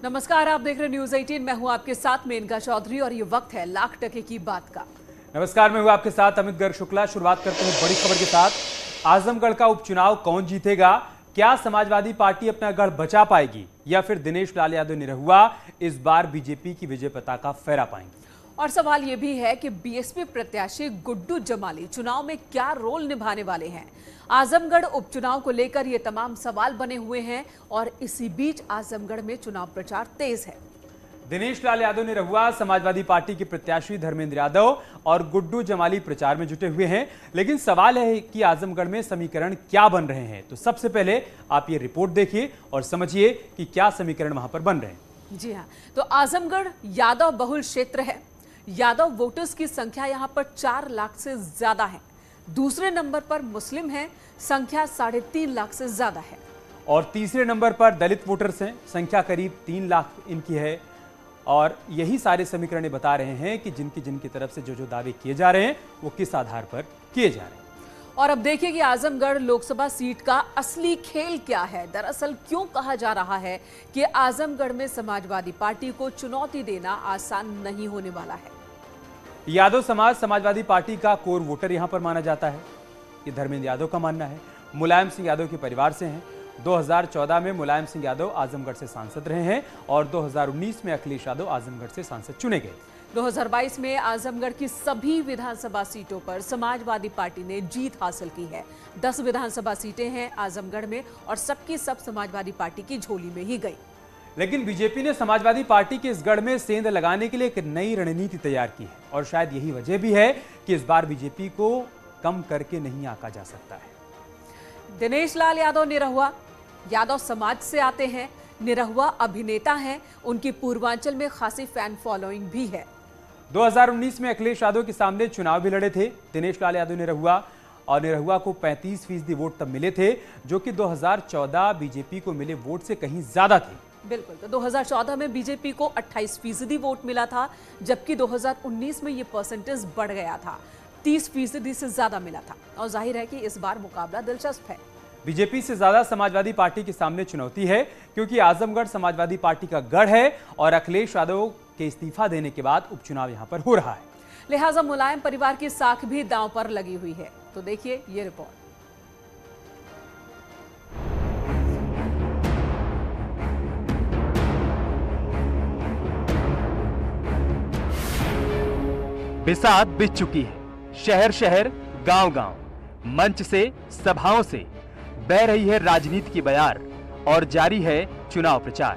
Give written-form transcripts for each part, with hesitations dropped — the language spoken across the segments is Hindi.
नमस्कार, आप देख रहे न्यूज 18। मैं हूं आपके साथ मेनका चौधरी और ये वक्त है लाख टके की बात का। नमस्कार, मैं हूं आपके साथ अमित गर्ग शुक्ला। शुरुआत करते हैं बड़ी खबर के साथ। आजमगढ़ का उपचुनाव कौन जीतेगा? क्या समाजवादी पार्टी अपना गढ़ बचा पाएगी या फिर दिनेश लाल यादव निरहुआ इस बार बीजेपी की विजय पताका फहरा पाएंगे? और सवाल ये भी है कि बीएसपी प्रत्याशी गुड्डू जमाली चुनाव में क्या रोल निभाने वाले हैं। आजमगढ़ उपचुनाव को लेकर ये तमाम सवाल बने हुए हैं और इसी बीच आजमगढ़ में चुनाव प्रचार तेज है। दिनेश लाल यादव निरहुआ, समाजवादी पार्टी के प्रत्याशी धर्मेंद्र यादव और गुड्डू जमाली प्रचार में जुटे हुए हैं। लेकिन सवाल है कि आजमगढ़ में समीकरण क्या बन रहे हैं। तो सबसे पहले आप ये रिपोर्ट देखिए और समझिए कि क्या समीकरण वहां पर बन रहे हैं। जी हाँ, तो आजमगढ़ यादव बहुल क्षेत्र है। यादव वोटर्स की संख्या यहां पर 4 लाख से ज्यादा है। दूसरे नंबर पर मुस्लिम है, संख्या 3.5 लाख से ज्यादा है। और तीसरे नंबर पर दलित वोटर्स हैं, संख्या करीब 3 लाख इनकी है। और यही सारे समीकरण बता रहे हैं कि जिनकी तरफ से जो दावे किए जा रहे हैं वो किस आधार पर किए जा रहे हैं। और अब देखिए कि आजमगढ़ लोकसभा सीट का असली खेल क्या है। दरअसल क्यों कहा जा रहा है कि आजमगढ़ में समाजवादी पार्टी को चुनौती देना आसान नहीं होने वाला है। यादव समाज समाजवादी पार्टी का कोर वोटर यहां पर माना जाता है, ये धर्मेंद्र यादव का मानना है। मुलायम सिंह यादव के परिवार से हैं। 2014 में मुलायम सिंह यादव आजमगढ़ से सांसद रहे हैं और 2019 में अखिलेश यादव आजमगढ़ से सांसद चुने गए। 2022 में आजमगढ़ की सभी विधानसभा सीटों पर समाजवादी पार्टी ने जीत हासिल की है। 10 विधानसभा सीटें हैं आजमगढ़ में और सबकी सब समाजवादी पार्टी की झोली में ही गई। लेकिन बीजेपी ने समाजवादी पार्टी के इस गढ़ में सेंध लगाने के लिए एक नई रणनीति तैयार की है और शायद यही वजह भी है कि इस बार बीजेपी को कम करके नहीं आंका जा सकता है। दिनेश लाल यादव निरहुआ यादव समाज से आते हैं। निरहुआ अभिनेता हैं, उनकी पूर्वांचल में खासी फैन फॉलोइंग भी है। 2019 में अखिलेश यादव के सामने चुनाव भी लड़े थे दिनेश लाल यादव निरहुआ, और निरहुआ को 35% वोट तब मिले थे, जो कि 2014 बीजेपी को मिले वोट से कहीं ज्यादा थे। बिल्कुल, तो 2014 में बीजेपी को 28% वोट मिला था, जबकि 2019 में ये परसेंटेज बढ़ गया था, 30% से ज्यादा मिला था। और जाहिर है कि इस बार मुकाबला दिलचस्प है। बीजेपी से ज्यादा समाजवादी पार्टी के सामने चुनौती है, क्योंकि आजमगढ़ समाजवादी पार्टी का गढ़ है और अखिलेश यादव के इस्तीफा देने के बाद उपचुनाव यहां पर हो रहा है। लिहाजा मुलायम परिवार की साख भी दांव पर लगी हुई है। तो देखिए ये रिपोर्ट। बिसात बीत चुकी है। शहर शहर, गांव गांव, मंच से, सभाओं से बह रही है राजनीति की बयार और जारी है चुनाव प्रचार।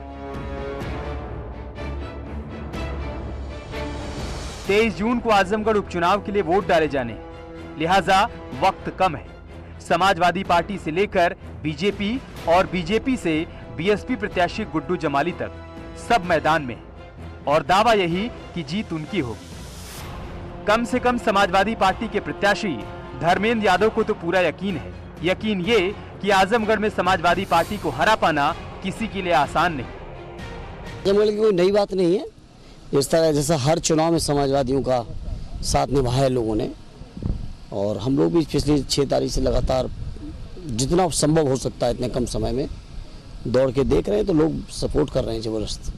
23 जून को आजमगढ़ उपचुनाव के लिए वोट डाले जाने हैं, लिहाजा वक्त कम है। समाजवादी पार्टी से लेकर बीजेपी और बीजेपी से बीएसपी प्रत्याशी गुड्डू जमाली तक सब मैदान में है और दावा यही कि जीत उनकी होगी। कम से कम समाजवादी पार्टी के प्रत्याशी धर्मेंद्र यादव को तो पूरा यकीन है। यकीन ये कि आजमगढ़ में समाजवादी पार्टी को हरा पाना किसी के लिए आसान नहीं। आजमगढ़ की कोई नई बात नहीं है। इस तरह जैसा हर चुनाव में समाजवादियों का साथ निभाया लोगों ने, और हम लोग भी पिछली 6 तारीख से लगातार जितना संभव हो सकता है इतने कम समय में दौड़ के देख रहे हैं, तो लोग सपोर्ट कर रहे हैं जबरदस्त।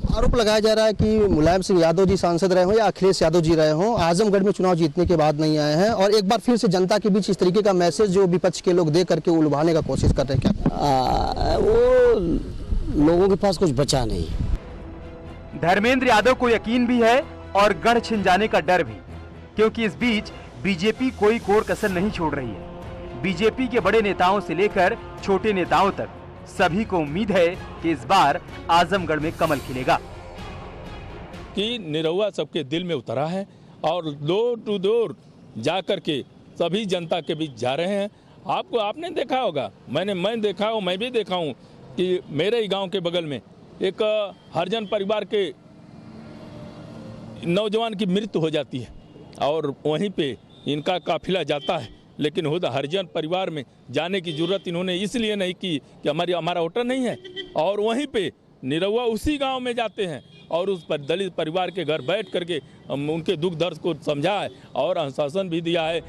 आरोप लगाया जा रहा है कि मुलायम सिंह यादव जी सांसद रहे हों या अखिलेश यादव जी रहे हों, आजमगढ़ में चुनाव जीतने के बाद नहीं आए हैं और एक बार फिर से जनता के बीच इस तरीके का मैसेज जो विपक्ष के लोग दे करके उलझाने का कोशिश कर रहे हैं। क्या वो लोगों के पास कुछ बचा नहीं। धर्मेंद्र यादव को यकीन भी है और गढ़ छिन जाने का डर भी, क्योंकि इस बीच बीजेपी कोई कोर कसर नहीं छोड़ रही है। बीजेपी के बड़े नेताओं से लेकर छोटे नेताओं तक सभी को उम्मीद है कि इस बार आजमगढ़ में कमल खिलेगा। कि निरहुआ सबके दिल में उतरा है और डोर टू डोर जाकर के सभी जनता के बीच जा रहे हैं। आपने देखा होगा, मैं देखा हूँ, मैं भी देखा हूँ कि मेरे ही गांव के बगल में एक हरिजन परिवार के नौजवान की मृत्यु हो जाती है और वहीं पे इनका काफिला जाता है, लेकिन खुद हरिजन परिवार में जाने की जरूरत इन्होंने इसलिए नहीं की कि हमारा वोटर नहीं है, और वहीं पे निरहुआ उसी गांव में जाते हैं और उस पर दलित परिवार के घर बैठ करके उनके दुख दर्द को समझा है और आश्वासन भी दिया है।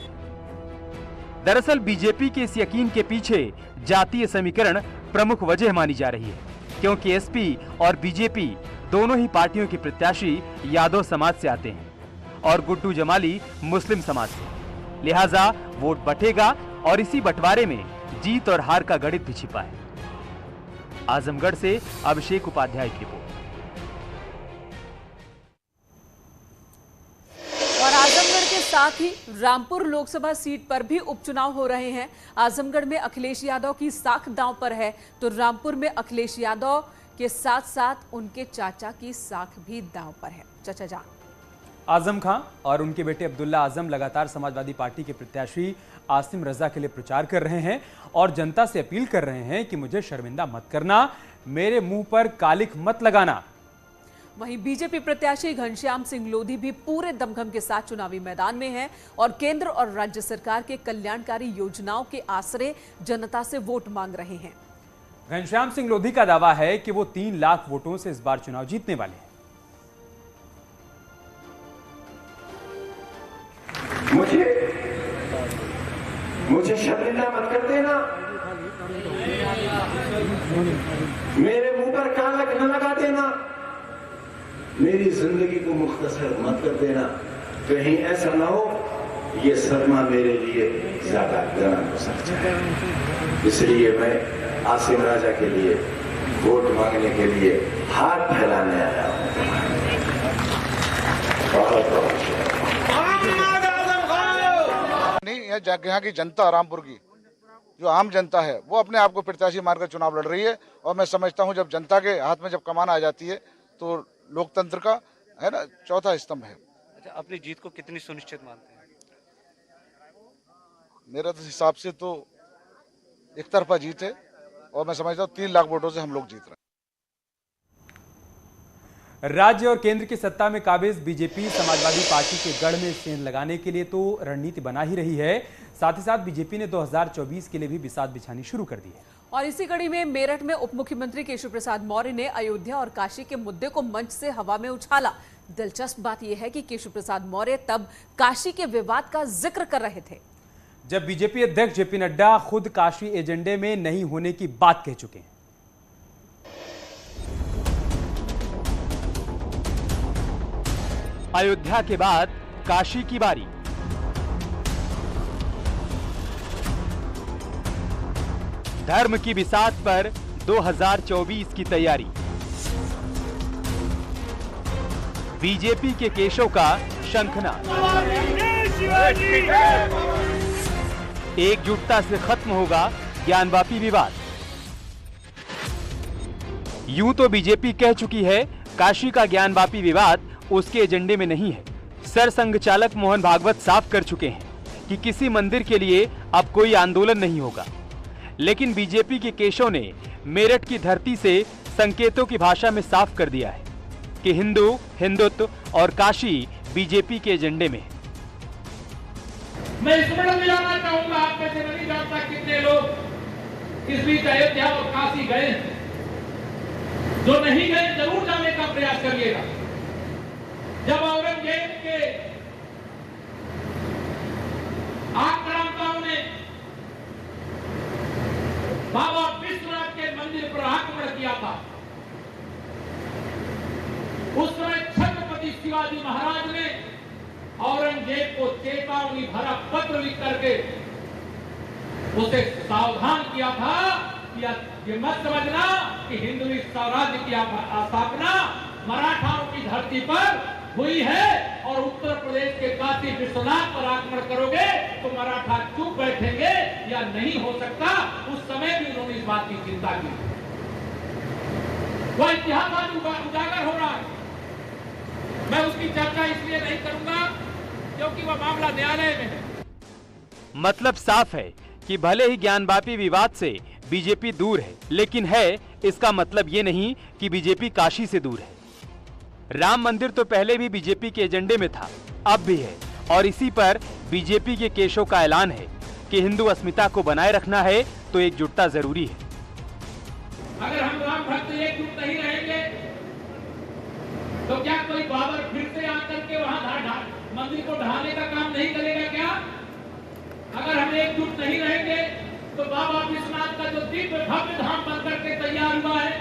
दरअसल बीजेपी के इस यकीन के पीछे जातीय समीकरण प्रमुख वजह मानी जा रही है। क्योंकि एसपी और बीजेपी दोनों ही पार्टियों के प्रत्याशी यादव समाज से आते हैं और गुड्डू जमाली मुस्लिम समाज से। लिहाजा वोट बंटेगा और इसी बंटवारे में जीत और हार का गणित भी छिपा है। आजमगढ़ से अभिषेक उपाध्याय की रिपोर्ट। और आजमगढ़ के साथ ही रामपुर लोकसभा सीट पर भी उपचुनाव हो रहे हैं। आजमगढ़ में अखिलेश यादव की साख दांव पर है, तो रामपुर में अखिलेश यादव के साथ साथ उनके चाचा की साख भी दांव पर है। चाचा जान। आजम खां और उनके बेटे अब्दुल्ला आजम लगातार समाजवादी पार्टी के प्रत्याशी आसिम रजा के लिए प्रचार कर रहे हैं और जनता से अपील कर रहे हैं कि मुझे शर्मिंदा मत करना, मेरे मुंह पर कालिख मत लगाना। वहीं बीजेपी प्रत्याशी घनश्याम सिंह लोधी भी पूरे दमखम के साथ चुनावी मैदान में हैं और केंद्र और राज्य सरकार के कल्याणकारी योजनाओं के आसरे जनता से वोट मांग रहे हैं। घनश्याम सिंह लोधी का दावा है कि वो 3 लाख वोटों से इस बार चुनाव जीतने वाले हैं। मुझे शर्मिंदा मत कर देना, मेरे मुंह पर कालक न लगा देना, मेरी जिंदगी को मुख्तसर मत कर देना। कहीं ऐसा ना हो ये सदमा मेरे लिए ज्यादा गहरा हो सकता है। इसलिए मैं आसिम राजा के लिए वोट मांगने के लिए हाथ फैलाने आया हूं। बहुत यहाँ की जनता, रामपुर की जो आम जनता है, वो अपने आप को प्रत्याशी मानकर चुनाव लड़ रही है और मैं समझता हूँ जब जनता के हाथ में जब कमान आ जाती है तो लोकतंत्र का है ना चौथा स्तंभ है। अच्छा, अपनी जीत को कितनी सुनिश्चित मानते हैं? मेरे हिसाब से तो एक तरफा जीत है और मैं समझता हूँ 3 लाख वोटों से हम लोग जीत रहे हैं। राज्य और केंद्र की सत्ता में काबिज बीजेपी समाजवादी पार्टी के गढ़ में सेंध लगाने के लिए तो रणनीति बना ही रही है। साथ ही साथ बीजेपी ने 2024 के लिए भी बिसात बिछानी शुरू कर दी है। और इसी कड़ी में मेरठ में उप मुख्यमंत्री केशव प्रसाद मौर्य ने अयोध्या और काशी के मुद्दे को मंच से हवा में उछाला। दिलचस्प बात यह है कि केशव प्रसाद मौर्य तब काशी के विवाद का जिक्र कर रहे थे जब बीजेपी अध्यक्ष जेपी नड्डा खुद काशी एजेंडे में नहीं होने की बात कह चुके हैं। अयोध्या के बाद काशी की बारी। धर्म की बिसात पर 2024 की तैयारी। बीजेपी के केशव का शंखनाद। एकजुटता से खत्म होगा ज्ञानवापी विवाद। यूं तो बीजेपी कह चुकी है काशी का ज्ञानवापी विवाद उसके एजेंडे में नहीं है। सरसंघ चालक मोहन भागवत साफ कर चुके हैं कि किसी मंदिर के लिए अब कोई आंदोलन नहीं होगा। लेकिन बीजेपी के केशव ने मेरठ की धरती से संकेतों की भाषा में साफ कर दिया है कि हिंदू, हिंदुत्व और काशी बीजेपी के एजेंडे में है। मैं स्मरण दिलाना चाहूंगा, आप में से नहीं जानता कितने लोग इस बीच अयोध्या और काशी गए हैं। जो नहीं गए जरूर जाने का प्रयास करिएगा। जब औरंगजेब के आक्रांताओं ने बाबा विश्वनाथ के मंदिर पर आक्रमण किया था, उस समय छत्रपति शिवाजी महाराज ने औरंगजेब को चेतावनी भरा पत्र लिख करके उसे सावधान किया था कि ये मत समझना कि हिंदवी स्वराज्य की स्थापना मराठाओं की धरती पर हुई है और उत्तर प्रदेश के काशी विश्वनाथ पर आक्रमण करोगे तो मराठा चुप बैठेंगे या नहीं हो सकता। उस समय भी उन्होंने इस बात की चिंता की। वह इतिहास आज उजागर हो रहा है। मैं उसकी चर्चा इसलिए नहीं करूंगा क्योंकि वह मामला न्यायालय में है। मतलब साफ है कि भले ही ज्ञानवापी विवाद से बीजेपी दूर है, लेकिन है इसका मतलब ये नहीं कि बीजेपी काशी से दूर है। राम मंदिर तो पहले भी बीजेपी के एजेंडे में था, अब भी है और इसी पर बीजेपी के केशव का ऐलान है कि हिंदू अस्मिता को बनाए रखना है तो एकजुटता जरूरी है। अगर हम राम भक्त एकजुट नहीं रहेंगे तो क्या कोई बाबर फिर से आकर के वहां मंदिर को ढहाने का काम नहीं करेगा क्या? अगर हम एकजुट नहीं रहेंगे तो बाबा विश्वनाथ का जो दिव्य भव्य धाम बनकर के तैयार हुआ है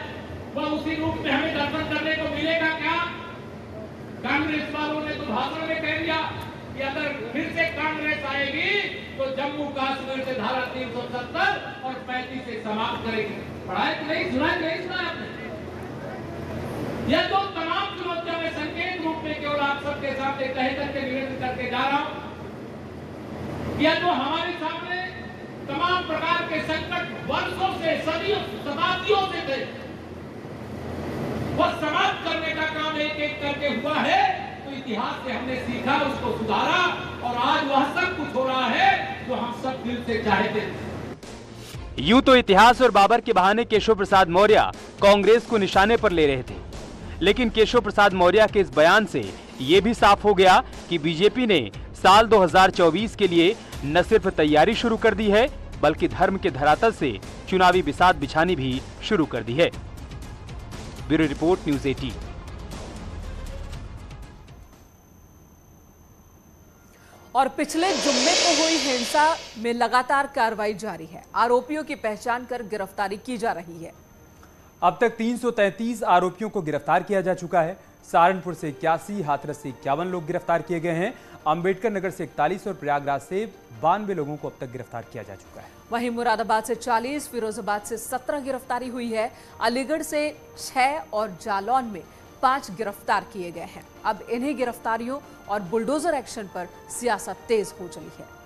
कांग्रेस वालों ने तो भाषण में कह दिया कि अगर फिर से कांग्रेस आएगी तो जम्मू कश्मीर से धारा 370 और 35 से समाप्त करेगी। पढ़ाई तो नहीं सुना, नहीं सुना आपने? यह तो तमाम चुनौतियों में संकेत रूप में केवल आप सबके सामने कह करके निवेदन करके जा रहा हूं। यह तो हमारे सामने तमाम प्रकार के संकट वर्षों से, सदियों, शताब्दियों से थे, वो समाप्त करने का काम एक एक करके हुआ है। तो इतिहास से हमने सीखा, उसको सुधारा और आज वह सब कुछ हो रहा है जो हम सब दिल से चाहते थे। यूं तो इतिहास और बाबर के बहाने केशव प्रसाद मौर्य कांग्रेस को निशाने पर ले रहे थे, लेकिन केशव प्रसाद मौर्य के इस बयान से ये भी साफ हो गया कि बीजेपी ने साल 2024 के लिए न सिर्फ तैयारी शुरू कर दी है, बल्कि धर्म के धरातल से चुनावी बिसात बिछानी भी शुरू कर दी है। Bureau report, news 18। और पिछले जुम्मे को हुई हिंसा में लगातार कार्रवाई जारी है। आरोपियों की पहचान कर गिरफ्तारी की जा रही है। अब तक 333 आरोपियों को गिरफ्तार किया जा चुका है। सहारनपुर से 81, हाथरस से 51 लोग गिरफ्तार किए गए हैं। अंबेडकर नगर से 41 और प्रयागराज से 92 लोगों को अब तक गिरफ्तार किया जा चुका है। वहीं मुरादाबाद से 40, फिरोजाबाद से 17 गिरफ्तारी हुई है। अलीगढ़ से 6 और जालौन में 5 गिरफ्तार किए गए हैं। अब इन्हीं गिरफ्तारियों और बुलडोजर एक्शन पर सियासत तेज हो चली है।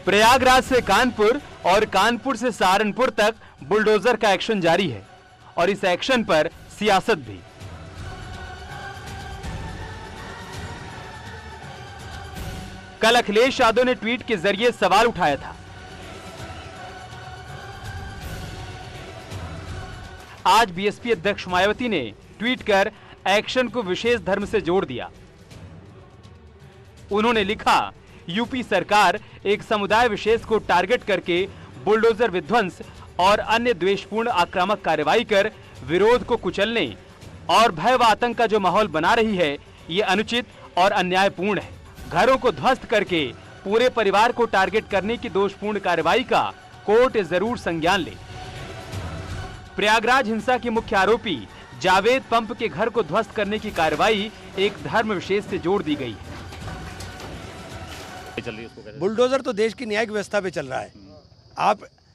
प्रयागराज से कानपुर और कानपुर से सहारनपुर तक बुलडोजर का एक्शन जारी है और इस एक्शन पर सियासत भी। कल अखिलेश यादव ने ट्वीट के जरिए सवाल उठाया था। आज बीएसपी अध्यक्ष मायावती ने ट्वीट कर एक्शन को विशेष धर्म से जोड़ दिया। उन्होंने लिखा, यूपी सरकार एक समुदाय विशेष को टारगेट करके बुलडोजर विध्वंस और अन्य द्वेषपूर्ण आक्रामक कार्रवाई कर विरोध को कुचलने और भय व आतंक का जो माहौल बना रही है, ये अनुचित और अन्यायपूर्ण है। घरों को ध्वस्त करके पूरे परिवार को टारगेट करने की दोषपूर्ण कार्रवाई का कोर्ट जरूर संज्ञान ले। प्रयागराज हिंसा के मुख्य आरोपी जावेद पंप के घर को ध्वस्त करने की कार्रवाई एक धर्म विशेष से जोड़ दी गई है। बुलडोजर तो देश की न्यायिक व्यवस्था पे चल रहा है।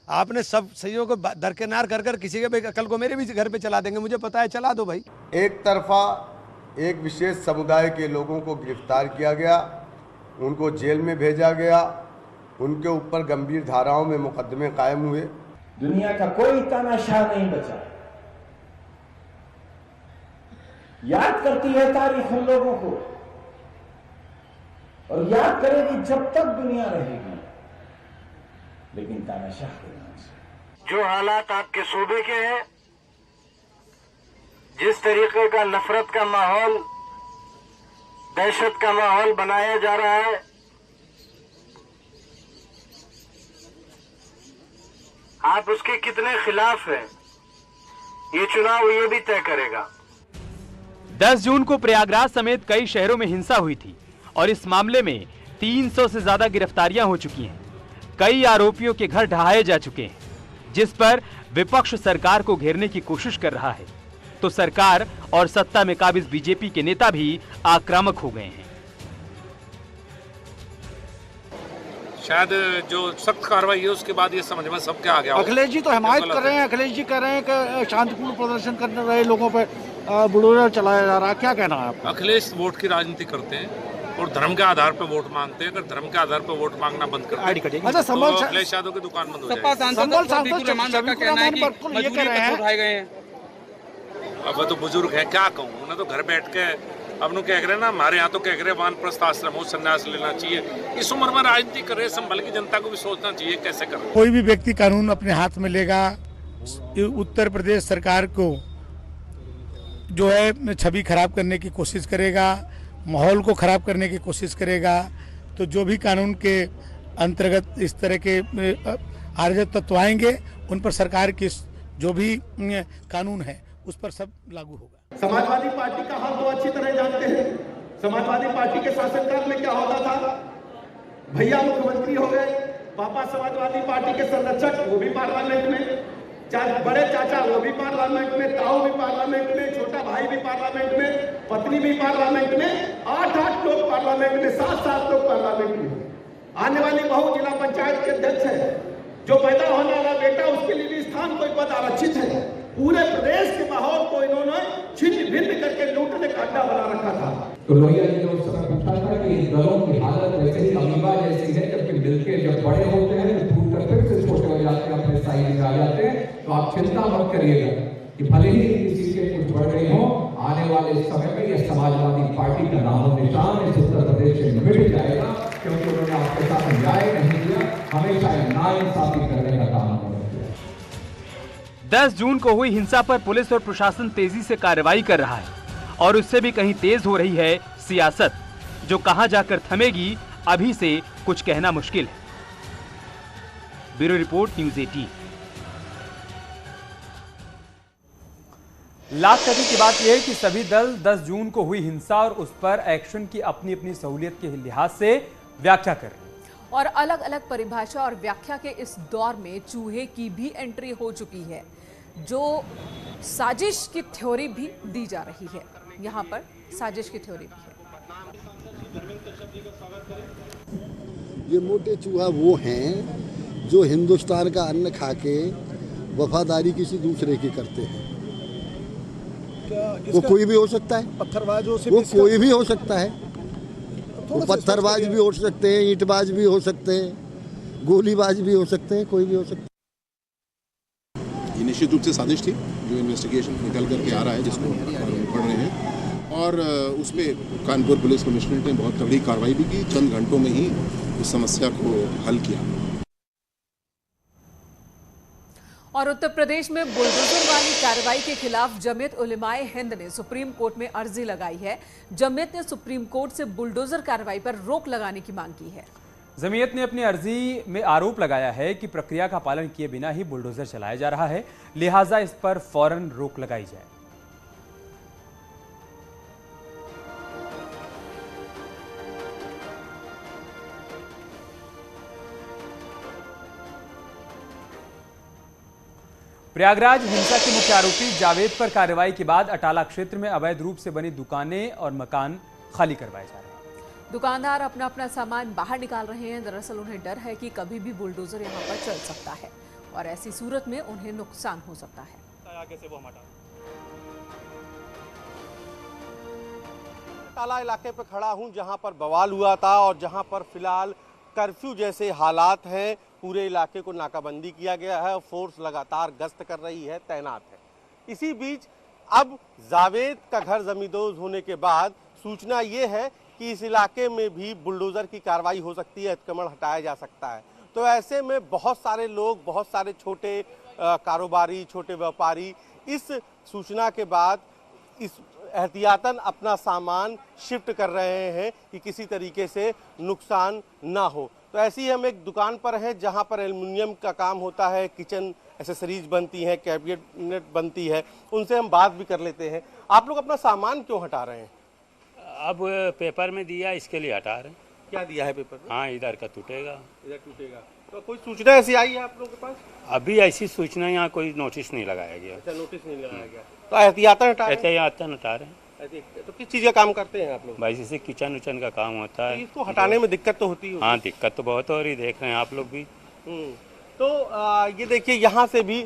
आपने सब सहियों को दरकिनार कर कर किसी के कल को मेरे भी घर पे चला देंगे, मुझे पता है, चला दो भाई। एक तरफा एक विशेष समुदाय के लोगों को गिरफ्तार किया गया, उनको जेल में भेजा गया, उनके ऊपर गंभीर धाराओं में मुकदमे कायम हुए। दुनिया का कोई तानाशाह नहीं बचा। याद करती है तारीख हम लोगों को और याद करेगी जब तक दुनिया रहेगी, लेकिन तानाशाह के नाम से। जो हालात आपके सूबे के हैं, जिस तरीके का नफरत का माहौल, दहशत का माहौल बनाया जा रहा है, आप उसके कितने खिलाफ हैं, ये चुनाव ये भी तय करेगा। 10 जून को प्रयागराज समेत कई शहरों में हिंसा हुई थी और इस मामले में 300 से ज्यादा गिरफ्तारियां हो चुकी हैं। कई आरोपियों के घर ढहाए जा चुके हैं, जिस पर विपक्ष सरकार को घेरने की कोशिश कर रहा है, तो सरकार और सत्ता में काबिज बीजेपी के नेता भी आक्रामक हो गए हैं। शायद जो सख्त कार्रवाई है उसके बाद ये समझ में सब क्या आ गया। अखिलेश जी तो हिमायत कर रहे हैं, अखिलेश जी कह रहे हैं कि शांतिपूर्ण प्रदर्शन करने रहे लोगों पे बुलडोजर चलाया जा रहा है, क्या कहना है आपका? अखिलेश वोट की राजनीति करते हैं और धर्म के आधार पर वोट मांगते हैं। अगर धर्म के आधार पर वोट मांगना बंद कर दें तो अखिलेश यादव की दुकान बंद हो जाएगी। अब तो बुजुर्ग है, क्या कहूँ, उन्हें तो घर बैठ के अब नु कह रहे ना, हमारे यहाँ तो कह रहे वानप्रस्थ आश्रम हो, संन्यास लेना चाहिए। इस उम्र में राजनीति कर रहे, संभल की जनता को भी सोचना चाहिए कैसे कर। कोई भी व्यक्ति कानून अपने हाथ में लेगा, उत्तर प्रदेश सरकार को जो है छवि खराब करने की कोशिश करेगा, माहौल को खराब करने की कोशिश करेगा, तो जो भी कानून के अंतर्गत इस तरह के अराजक तत्व आएंगे उन पर सरकार की जो भी कानून है उस पर सब लागू होगा। समाजवादी पार्टी का हाल तो अच्छी तरह जानते हैं। समाजवादी पार्टी के शासनकाल में क्या होता था, भैया मुख्यमंत्री हो गए, पापा समाजवादी पार्टी के संरक्षक वो भी पार्लियामेंट में, बड़े चाचा वो भी पार्लियामेंट में, ताऊ भी पार्लियामेंट में, छोटा भाई भी पार्लियामेंट में, पत्नी भी पार्लियामेंट में, 8-8 लोग पार्लियामेंट में, 7-7 लोग पार्लियामेंट में। आने वाली बहू जिला पंचायत के अध्यक्ष है, जो पैदा होने वाला बेटा उसके लिए भी स्थान कोई पद आरक्षित है। पूरे प्रदेश के माहौल को इन्होंने छिन्न भिन्न करके लूटने का अड्डा बना रखा था। तो लोहिया जी ने उस समय पूछा था कि इन दलों की हालत वैसे ही अमीबा जैसी है, जबकि मिलके जब बड़े होते हैं तो टूट कर फिर से छोटे हो जाते हैं, अपने साइज में आ जाते हैं। तो आप चिंता मत करिएगा कि भले ही किसी के कुछ बढ़ गई हो, आने वाले समय में यह समाजवादी पार्टी का नामो निशान इस उत्तर प्रदेश से मिट जाएगा, क्योंकि उन्होंने आपके साथ न्याय नहीं दिया, हमेशा नाइंसाफी करने का काम किया। 10 जून को हुई हिंसा पर पुलिस और प्रशासन तेजी से कार्रवाई कर रहा है और उससे भी कहीं तेज हो रही है सियासत, जो कहां जाकर थमेगी अभी से कुछ कहना मुश्किल है। Bureau report, news 18। लाख कथी की बात यह है कि सभी दल 10 जून को हुई हिंसा और उस पर एक्शन की अपनी अपनी सहूलियत के लिहाज से व्याख्या कर रहे हैं। और अलग अलग परिभाषा और व्याख्या के इस दौर में चूहे की भी एंट्री हो चुकी है, जो साजिश की थ्योरी भी दी जा रही है। यहाँ पर साजिश की थ्योरी भी है। ये मोटे चूहा वो हैं जो हिंदुस्तान का अन्न खाके वफादारी किसी दूसरे की करते हैं। वो कोई भी हो सकता है, पत्थरबाजों से वो कोई भी हो सकता है, वो पत्थरबाज भी हो सकते हैं, ईंटबाज भी हो सकते हैं, गोलीबाज भी हो सकते हैं, कोई भी हो सकता है। ये निश्चित रूप से साजिश थी जो इन्वेस्टिगेशन निकल करके आ रहा है, जिसको पढ़ रहे हैं, और उसमें कानपुर पुलिस कमिश्नरेट ने बहुत तगड़ी कार्रवाई भी की। चंद घंटों में ही इस समस्या को हल किया। और उत्तर प्रदेश में बुलडोजर वाली कार्रवाई के खिलाफ जमीयत उलेमाए हिंद ने सुप्रीम कोर्ट में अर्जी लगाई है। जमीयत ने सुप्रीम कोर्ट से बुलडोजर कार्रवाई पर रोक लगाने की मांग की है। जमीयत ने अपनी अर्जी में आरोप लगाया है कि प्रक्रिया का पालन किए बिना ही बुलडोजर चलाया जा रहा है, लिहाजा इस पर फौरन रोक लगाई जाए। प्रयागराज हिंसा के मुख्य आरोपी जावेद पर कार्रवाई के बाद अटाला क्षेत्र में अवैध रूप से बनी दुकानें और मकान खाली करवाए जा रहे हैं। दुकानदार अपना अपना सामान बाहर निकाल रहे हैं। दरअसल उन्हें डर है कि कभी भी बुलडोजर यहां पर चल सकता है और ऐसी सूरत में उन्हें नुकसान हो सकता है। अटाला इलाके पर खड़ा हूं, जहां पर बवाल हुआ था और जहां पर फिलहाल कर्फ्यू जैसे हालात हैं। पूरे इलाके को नाकाबंदी किया गया है और फोर्स लगातार गश्त कर रही है, तैनात है। इसी बीच अब जावेद का घर जमींदोज होने के बाद सूचना ये है कि इस इलाके में भी बुलडोजर की कार्रवाई हो सकती है, अतिक्रमण हटाया जा सकता है। तो ऐसे में बहुत सारे लोग, बहुत सारे छोटे कारोबारी, छोटे व्यापारी इस सूचना के बाद इस एहतियातन अपना सामान शिफ्ट कर रहे हैं कि किसी तरीके से नुकसान ना हो। तो ऐसी ही हम एक दुकान पर हैं जहां पर एल्युमिनियम का काम होता है, किचन एसेसरीज बनती हैं, कैबिनेट बनती है। उनसे हम बात भी कर लेते हैं। आप लोग अपना सामान क्यों हटा रहे हैं? अब पेपर में दिया, इसके लिए हटा रहे हैं। क्या दिया है पेपर में? हाँ, इधर का टूटेगा। इधर टूटेगा। तो कोई सूचना ऐसी आई है आप लोगों के पास? अभी ऐसी सूचना यहाँ कोई नोटिस नहीं लगाया गया। अच्छा, नोटिस नहीं लगाया गया। तो एहतियातन हटा रहे हैं? एहतियातन हटा रहे हैं। तो किस चीज़ का काम करते हैं आप लोग? भाई जैसे किचन उचन का काम होता है। इसको हटाने में दिक्कत तो होती है? हाँ, दिक्कत तो बहुत हो रही, देख रहे हैं आप लोग भी। तो ये देखिए, यहाँ से भी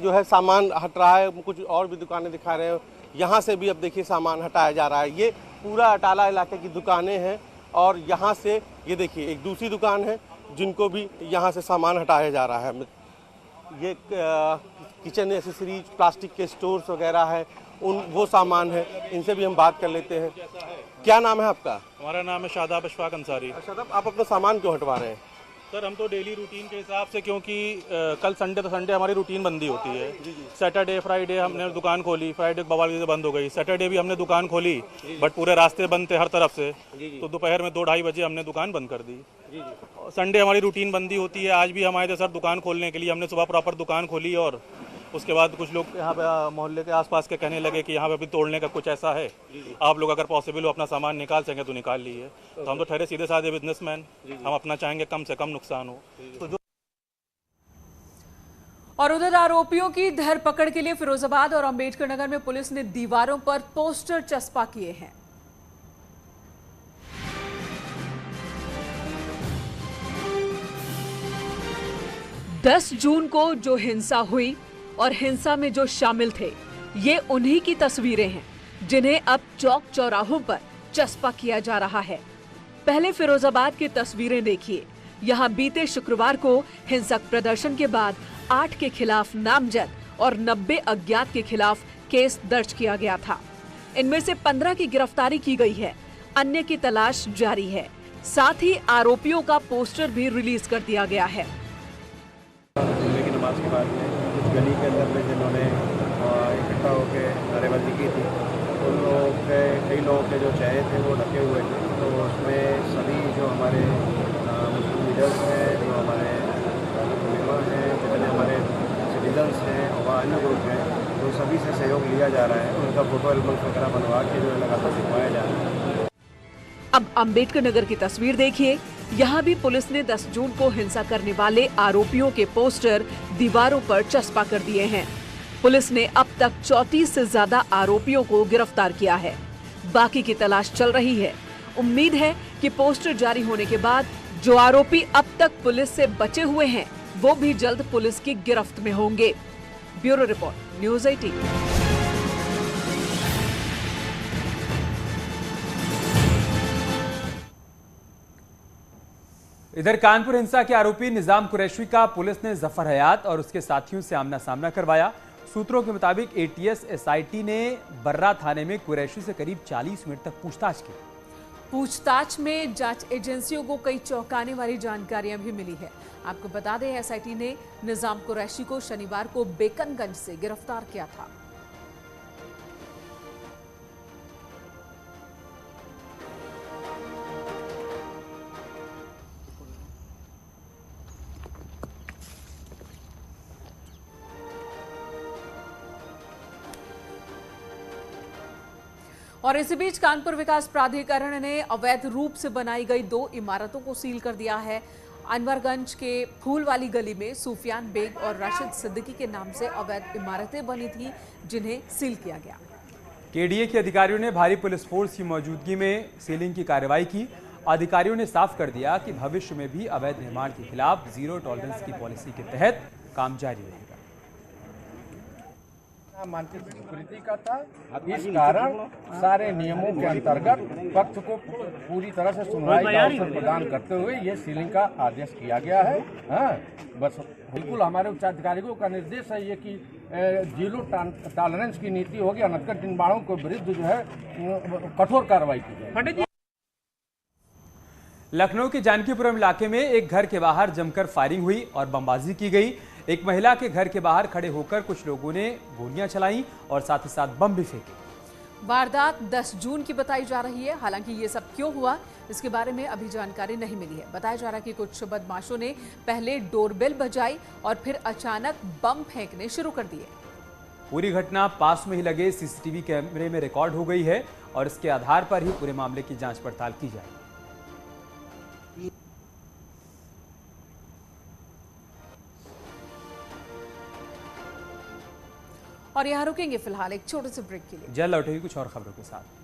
जो है सामान हट रहा है। कुछ और भी दुकानें दिखा रहे हैं, यहाँ से भी अब देखिए सामान हटाया जा रहा है। ये पूरा अटाला इलाके की दुकानें हैं और यहाँ से ये देखिए एक दूसरी दुकान है जिनको भी यहाँ से सामान हटाया जा रहा है। ये किचन एसेसरीज, प्लास्टिक के स्टोर्स वगैरह है, वो सामान है। इनसे भी हम बात कर लेते हैं। क्या नाम है आपका? हमारा नाम है शादाब अशफाक अंसारी। शादाब, आप अपना सामान क्यों हटवा रहे हैं? सर हम तो डेली रूटीन के हिसाब से, क्योंकि कल संडे तो संडे हमारी रूटीन बंदी होती है। सैटरडे फ्राइडे हमने दुकान खोली, फ्राइडे बवाल से बंद हो गई, सैटरडे भी हमने दुकान खोली बट पूरे रास्ते बंद थे हर तरफ से, तो दोपहर में 2-2:30 बजे हमने दुकान बंद कर दी। संडे हमारी रूटीन बंदी होती है। आज भी हम आए थे सर दुकान खोलने के लिए, हमने सुबह प्रॉपर दुकान खोली और उसके बाद कुछ लोग यहाँ पे मोहल्ले के आसपास के कहने लगे कि यहाँ पे अभी तोड़ने का कुछ ऐसा है, आप लोग अगर पॉसिबल हो अपना सामान निकाल सकें तो निकाल लीजिए। तो हम तो ठहरे सीधे साधे बिजनेसमैन, हम अपना चाहेंगे कम से कम नुकसान हो। तो जो और उधर आरोपियों की धरपकड़ के लिए फिरोजाबाद और अंबेडकर नगर में पुलिस ने दीवारों पर पोस्टर चस्पा किए हैं। दस जून को जो हिंसा हुई और हिंसा में जो शामिल थे, ये उन्हीं की तस्वीरें हैं जिन्हें अब चौक चौराहों पर चस्पा किया जा रहा है। पहले फिरोजाबाद की तस्वीरें देखिए। यहाँ बीते शुक्रवार को हिंसक प्रदर्शन के बाद 8 के खिलाफ नामजद और 90 अज्ञात के खिलाफ केस दर्ज किया गया था। इनमें से 15 की गिरफ्तारी की गई है, अन्य की तलाश जारी है। साथ ही आरोपियों का पोस्टर भी रिलीज कर दिया गया है। जुम्मे की नमाज के बाद में गली के अंदर में जिन्होंने इकट्ठा होकर नारेबाजी की थी, उन लोगों के कई लोगों के जो चेहरे थे वो ढके हुए थे। तो उसमें सभी जो हमारे मुस्लिम लीडर्स हैं, जो हमारे मेम्बर हैं, जितने हमारे सिटीजन्स हैं और अन्य ग्रुप हैं, तो सभी से सहयोग लिया जा रहा है। उनका फोटो एल्बम्स वगैरह बनवा के जो लगातार दिखवाया जा रहा है। अब अंबेडकर नगर की तस्वीर देखिए। यहाँ भी पुलिस ने 10 जून को हिंसा करने वाले आरोपियों के पोस्टर दीवारों पर चस्पा कर दिए हैं। पुलिस ने अब तक 34 से ज्यादा आरोपियों को गिरफ्तार किया है। बाकी की तलाश चल रही है। उम्मीद है कि पोस्टर जारी होने के बाद जो आरोपी अब तक पुलिस से बचे हुए हैं, वो भी जल्द पुलिस की गिरफ्त में होंगे। Bureau report, news 18। इधर कानपुर हिंसा के आरोपी निजाम कुरैशी का पुलिस ने जफर हयात और उसके साथियों से आमना सामना करवाया। सूत्रों के मुताबिक एटीएस एसआईटी ने बर्रा थाने में कुरैशी से करीब 40 मिनट तक पूछताछ की। पूछताछ में जांच एजेंसियों को कई चौंकाने वाली जानकारियां भी मिली है। आपको बता दें, एसआईटी ने निजाम कुरैशी को शनिवार को बेकनगंज से गिरफ्तार किया था। और इसी बीच कानपुर विकास प्राधिकरण ने अवैध रूप से बनाई गई 2 इमारतों को सील कर दिया है। अनवरगंज के फूल वाली गली में सुफियान बेग और राशिद सिद्दीकी के नाम से अवैध इमारतें बनी थी, जिन्हें सील किया गया। केडीए के अधिकारियों ने भारी पुलिस फोर्स की मौजूदगी में सीलिंग की कार्रवाई की। अधिकारियों ने साफ कर दिया कि भविष्य में भी अवैध निर्माण के खिलाफ जीरो टॉलरेंस की पॉलिसी के तहत काम जारी रहेगा। मानसिक स्वीकृति का था, इस कारण सारे नियमों के अंतर्गत पक्ष को पूरी तरह से सुनवाई का अवसर प्रदान करते हुए ये सीलिंग का आदेश किया गया है। हाँ, बस बिल्कुल हमारे उच्चाधिकारियों का निर्देश है ये कि जीरो टॉलरेंस की नीति होगी, अनधिकृत निर्माणों के विरुद्ध जो है कठोर कार्रवाई की जाए। लखनऊ के जानकीपुरम इलाके में एक घर के बाहर जमकर फायरिंग हुई और बमबाजी की गई। एक महिला के घर के बाहर खड़े होकर कुछ लोगों ने गोलियां चलाईं और साथ ही साथ बम भी फेंके। वारदात 10 जून की बताई जा रही है। हालांकि ये सब क्यों हुआ, इसके बारे में अभी जानकारी नहीं मिली है। बताया जा रहा है कि कुछ बदमाशों ने पहले डोरबेल बजाई और फिर अचानक बम फेंकने शुरू कर दिए। पूरी घटना पास में ही लगे सीसीटीवी कैमरे में रिकॉर्ड हो गई है और इसके आधार पर ही पूरे मामले की जांच पड़ताल की जाएगी। और यहाँ रुकेंगे फिलहाल एक छोटे से ब्रेक के लिए। जल्द लौटेगी कुछ और खबरों के साथ।